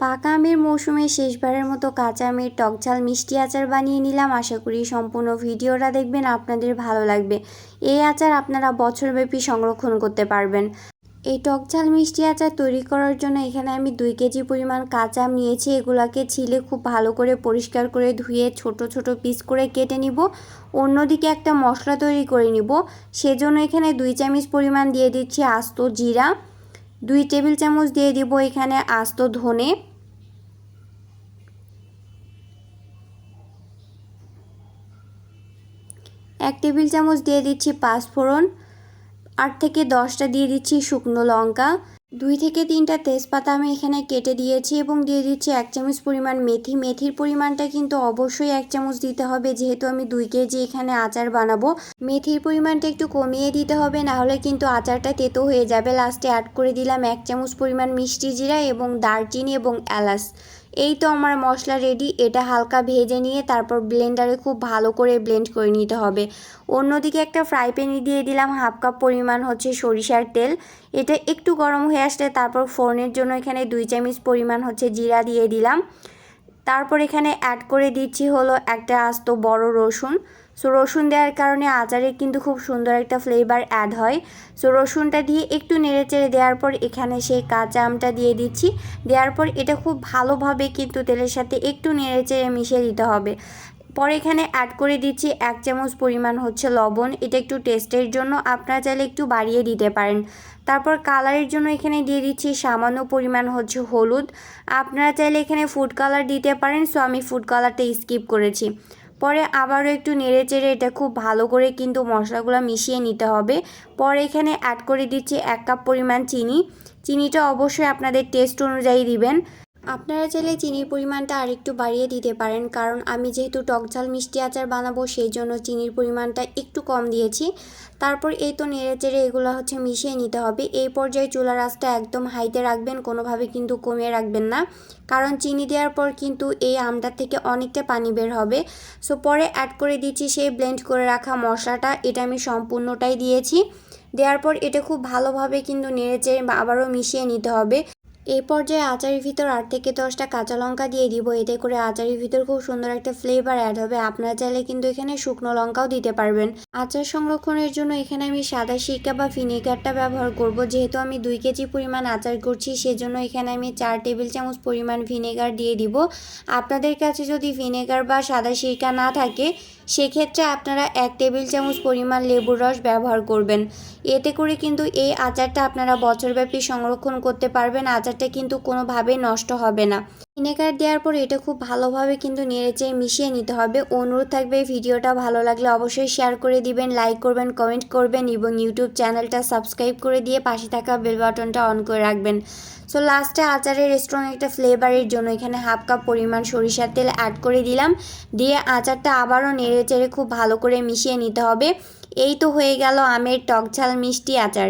পাকা আমের মৌসুমে শেষবারের মতো কাঁচা আমের টকঝাল মিষ্টি আচার বানিয়ে নিলাম। আশা করি সম্পূর্ণ ভিডিওটা দেখবেন, আপনাদের ভালো লাগবে। এই আচার আপনারা বছরব্যাপী সংরক্ষণ করতে পারবেন। এই টকঝাল মিষ্টি আচার তৈরি করার জন্য এখানে আমি 2 কেজি পরিমাণ কাঁচা আম নিয়েছি। এগুলাকে ছিলে খুব ভালো করে পরিষ্কার করে ধুয়ে ছোট ছোট পিস করে কেটে নিব। অন্যদিকে একটা মশলা তৈরি করে নিব। সেজন্য এখানে 2 চামচ পরিমাণ দিয়ে দিচ্ছি আস্ত জিরা, 2 টেবিল চামচ দিয়ে দিব এখানে আস্ত ধনে, 1 টেবিল চামচ দিয়ে দিচ্ছি পাঁচফোড়ন, 8 থেকে 10টা দিয়ে দিচ্ছি শুকনো লঙ্কা, 2 থেকে 3টা তেজপাতা আমি এখানে কেটে দিয়েছি এবং দিয়ে দিচ্ছি 1 চামচ পরিমাণ মেথি। মেথির পরিমাণটা কিন্তু অবশ্যই 1 চামচ দিতে হবে, যেহেতু আমি 2 কেজি এখানে আচার বানাবো। মেথির পরিমাণটা একটু কমিয়ে দিতে হবে, না হলে কিন্তু আচারটা তেতো হয়ে যাবে। লাস্টে অ্যাড করে দিলাম 1 চামচ পরিমাণ মিষ্টি জিরা এবং দারচিনি এবং এলাচ। এই তো আমার মশলা রেডি। এটা হালকা ভেজে নিয়ে তারপর ব্লেন্ডারে খুব ভালো করে ব্লেন্ড করে নিতে হবে। অন্যদিকে একটা ফ্রাই প্যানে দিয়ে দিলাম 1/2 কাপ পরিমাণ সরিষার তেল। এটা একটু গরম হয়ে আসলে তারপর ফোড়নের জন্য এখানে 2 চামচ পরিমাণ জিরা দিয়ে দিলাম। তারপর এখানে অ্যাড করে দিচ্ছি একটা আস্ত বড় রসুন। সো রসুন দেওয়ার কারণে আচারে কিন্তু খুব সুন্দর একটা ফ্লেভার অ্যাড হয়। সো রসুনটা দিয়ে একটু নেড়েচেড়ে দেওয়ার পর এখানে সেই কাঁচা আমটা দিয়ে দিচ্ছি। দেওয়ার পর এটা খুব ভালোভাবে কিন্তু তেলের সাথে একটু নেড়েচেড়ে মিশিয়ে দিতে হবে। পরে এখানে অ্যাড করে দিচ্ছি 1 চামচ পরিমাণ লবণ। এটা একটু টেস্টের জন্য, আপনারা চাইলে একটু বাড়িয়ে দিতে পারেন। তারপর কালারের জন্য এখানে দিয়ে দিচ্ছি সামান্য পরিমাণ হলুদ। আপনারা চাইলে এখানে ফুড কালার দিতে পারেন, সো আমি ফুড কালারটা স্কিপ করেছি। পরে আবারও একটু নেড়েচেড়ে এটা খুব ভালো করে কিন্তু মশলাগুলো মিশিয়ে নিতে হবে। পরে এখানে অ্যাড করে দিচ্ছি 1 কাপ পরিমাণ চিনি। চিনিটা অবশ্যই আপনাদের টেস্ট অনুযায়ী দিবেন। আপনারা চাইলে চিনির পরিমাণটা আরেকটু বাড়িয়ে দিতে পারেন, কারণ আমি যেহেতু টকঝাল মিষ্টি আচার বানাবো সেই জন্য চিনির পরিমাণটা একটু কম দিয়েছি। তারপর এই তো নেড়েচেড়ে এগুলো মিশিয়ে নিতে হবে। এই পর্যায়ে চুলার আঁচটা একদম হাইতে রাখবেন, কোনোভাবে কিন্তু কমিয়ে রাখবেন না, কারণ চিনি দেওয়ার পর কিন্তু এই আমটা থেকে অনেকটা পানি বের হবে। সো পরে অ্যাড করে দিচ্ছি সেই ব্লেন্ড করে রাখা মশলাটা। এটা আমি সম্পূর্ণটাই দিয়েছি। দেওয়ার পর এটা খুব ভালোভাবে কিন্তু নেড়েচেড়ে আবারও মিশিয়ে নিতে হবে। এই পর্যায়ে আচারের ভিতর 8 থেকে 10টা কাঁচা লঙ্কা দিয়ে দিব। এতে করে আচারের ভিতর খুব সুন্দর একটা ফ্লেভার অ্যাড হবে। আপনারা চাইলে কিন্তু এখানে শুকনো লঙ্কাও দিতে পারবেন। আচার সংরক্ষণের জন্য এখানে আমি সাদা সিরকা বা ভিনেগারটা ব্যবহার করব। যেহেতু আমি 2 কেজি পরিমাণ আচার করছি, সেজন্য এখানে আমি 4 টেবিল চামচ পরিমাণ ভিনেগার দিয়ে দিব। আপনাদের কাছে যদি ভিনেগার বা সাদা সিরকা না থাকে, সেক্ষেত্রে আপনারা 1 টেবিল চামচ পরিমাণ লেবুর রস ব্যবহার করবেন। এতে করে কিন্তু এই আচারটা আপনারা বছরব্যাপী সংরক্ষণ করতে পারবেন। আচারটা কিন্তু কোনোভাবেই নষ্ট হবে না। ভিনেগার দেওয়ার পর এটা খুব ভালোভাবে কিন্তু নেড়েচেড়ে মিশিয়ে নিতে হবে। অনুরোধ থাকবে ভিডিওটা ভালো লাগলে অবশ্যই শেয়ার করে দিবেন, লাইক করবেন, কমেন্ট করবেন এবং ইউটিউব চ্যানেলটা সাবস্ক্রাইব করে দিয়ে পাশে থাকা বেল বাটনটা অন করে রাখবেন। সো লাস্টে আচারের স্ট্রং একটা ফ্লেভারের জন্য এখানে 1/2 কাপ পরিমাণ সরিষার তেল অ্যাড করে দিলাম। দিয়ে আচারটা আবারও নেড়েচেড়ে খুব ভালো করে মিশিয়ে নিতে হবে। এই তো হয়ে গেল আমের টকঝাল মিষ্টি আচার।